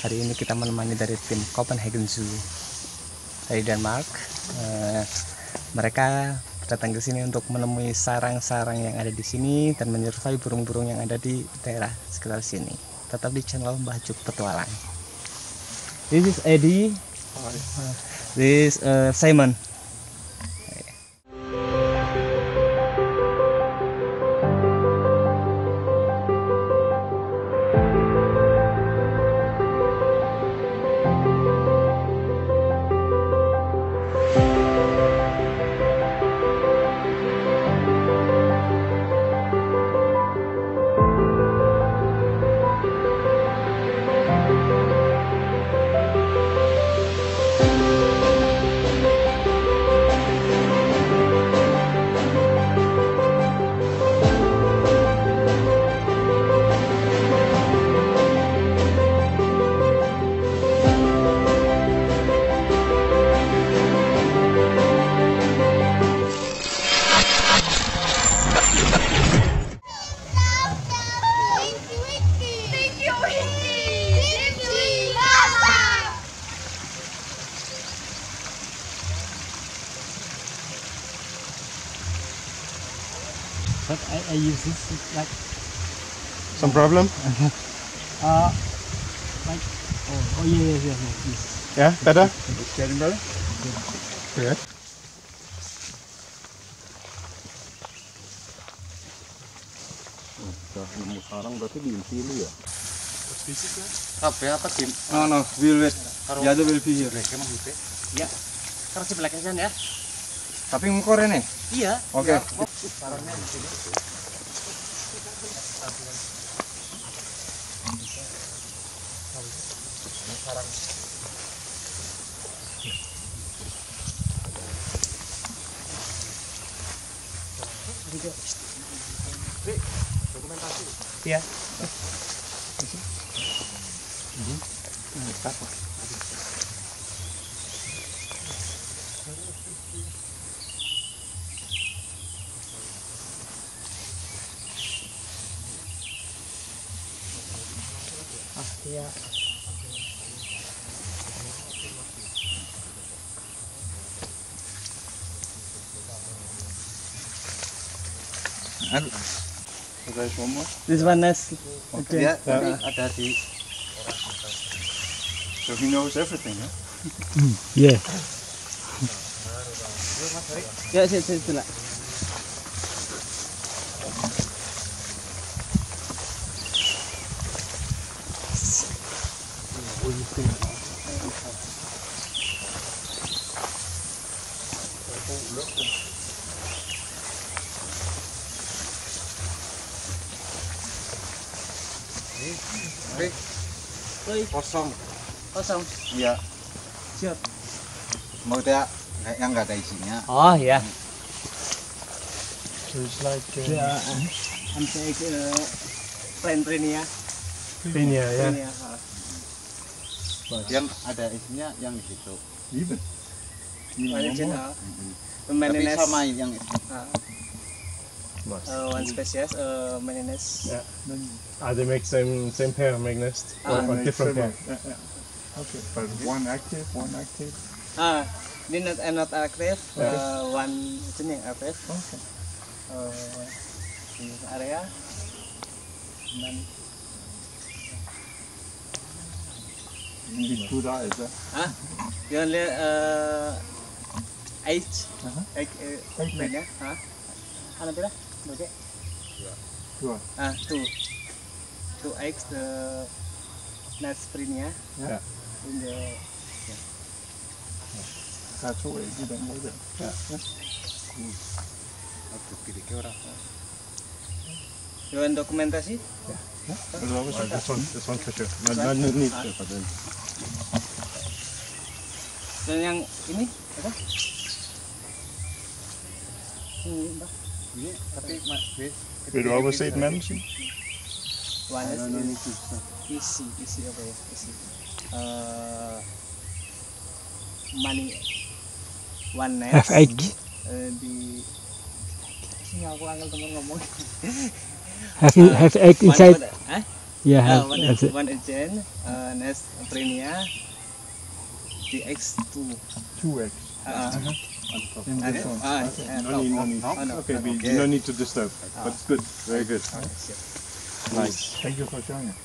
Hari ini kita menemani dari tim Copenhagen Zoo dari Denmark. Mereka datang ke sini untuk menemui sarang-sarang yang ada di sini dan menyertai burung-burung yang ada di daerah sekitar sini. Tetap di channel Mbah Juk Petualang. This is Eddie. This Simon. But I use this like Some problem? like yes. Yeah, better? It's getting better. Yeah. Nemu sarang berarti di sini ya? Fisiknya? Apa tim? No, we'll wait. The other will be here. Ya. Karena si belakangnya ya. Tapi mengkore nih? Iya. Oke. Sarangnya di sini. Sarang. Dokumentasi. Iya. Iya. There's one more. This one nest. Okay. Ya, tapi ada di. So he knows everything, huh? Yeah. Ya, situ lah. Kosong. Iya. Siap. Mau dia yang nggak ada isinya. Oh ya. So it's like Antek plain ya. Pinia, yeah. Yang ada isinya yang di situ. Even. Tapi sama yang One species, many nests. Yeah. They make same pair make nest or different pair. Yeah. Okay. But one active. Ini not active. One itu yang active. Okay. Di area. Dan Need good eyes, huh? you lihat egg Egg ya. Ano pila? Okay. Two. Two eggs the nest prinia. Yeah. In the That's all you don't know that. Yeah. You want dokumentasi? This one for sure. No need to, but then. Dan yang ini apa? Ini ini tapi Did you always say it mention? one is isi apa ya? Isi. Money one nest. Di sini aku angkat teman ngomong. Have egg inside? Yeah, one that's it. one engine, next Premier, the X2. 2x. In And, this one. and No need. Okay, no need to disturb. But it's good. Very good. Nice. Thank you for showing it.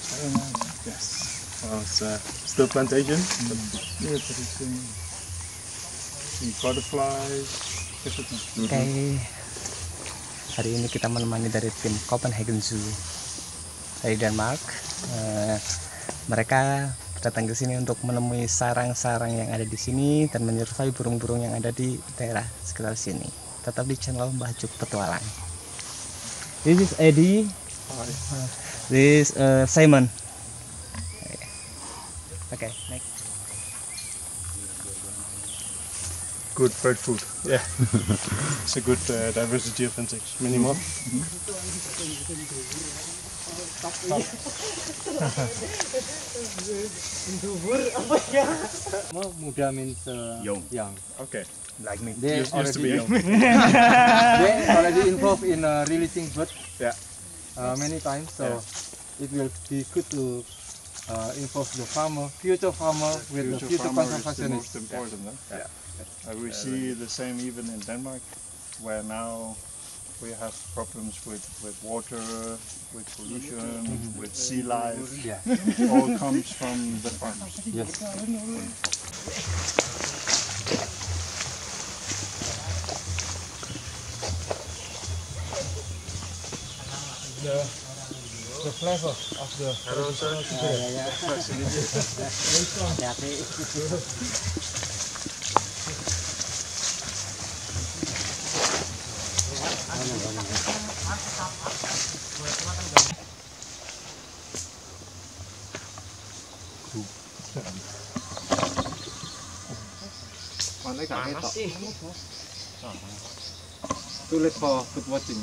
Very nice. Yes. Well, it's still plantation. But yeah, but it's butterflies. Everything. Oke. Hari ini kita menemani dari tim Copenhagen Zoo dari Denmark. Mereka datang ke sini untuk menemui sarang-sarang yang ada di sini dan menyertai burung-burung yang ada di daerah sekitar sini. Tetap di channel Mbah Juk Petualang. This is Eddie. This Simon. Okay, next. Good bird food. Yeah. It's a good diversity of insects. Many more. Muda means young. Okay. Like me. They used to be young. They already involved in releasing birds. Yeah. Many times. So it will be good to involve the farmer, future farmer, with the future farmer is the conservationist. most important. Yeah. We see the same even in Denmark, where now we have problems with water, with pollution, with sea life. Yeah. It all comes from the farmers. Yes. The flavor of the too late for good watching.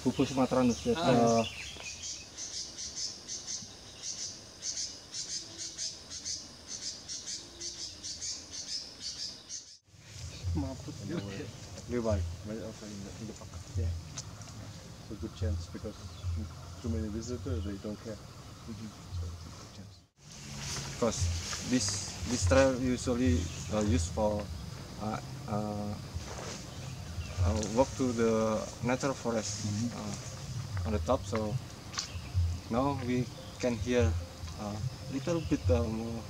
Pupus Sumatranus. Yes. Nearby, right outside in the park. Yeah. It's a good chance because too many visitors, they don't care. So it's a good chance. Because this trail usually used for walk to the natural forest on the top. So now we can hear little bit more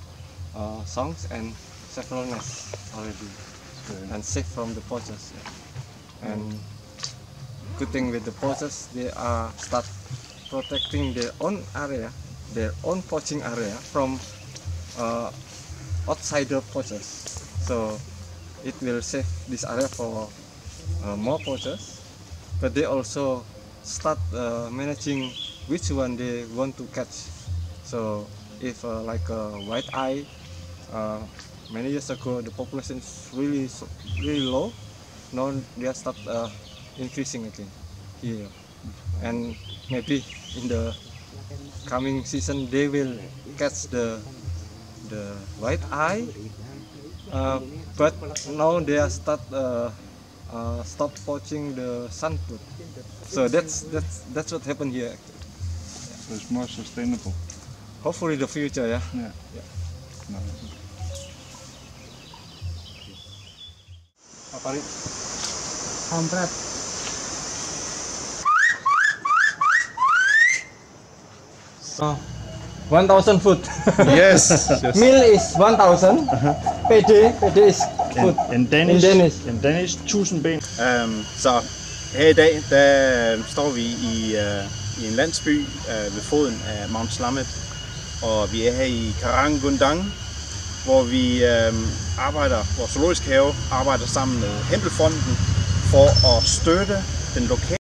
songs and several nests already, and safe from the poachers. Yeah. And good thing with the poachers, they are start protecting their own area, their own poaching area from outsider poachers. So it will save this area for more poachers, but they also start managing which one they want to catch. So if like a white eye, many years ago the population is really low. Now they start increasing again here, and maybe in the coming season they will catch the white eye, but now they are stop poaching the sunbird. So that's what happened here. So it's more sustainable. Hopefully the future, yeah. Yeah. No. Kampret. So 1,000 food. Yes. Meal is 1,000. PD is food. In Danish. In Danish, 1000 ben. Så her i dag, der står vi i en landsby ved foden af Mount Slamet, og vi er her i Karangundang, hvor vi vores zoologisk have arbejder sammen med Hempelfonden for at støtte den lokale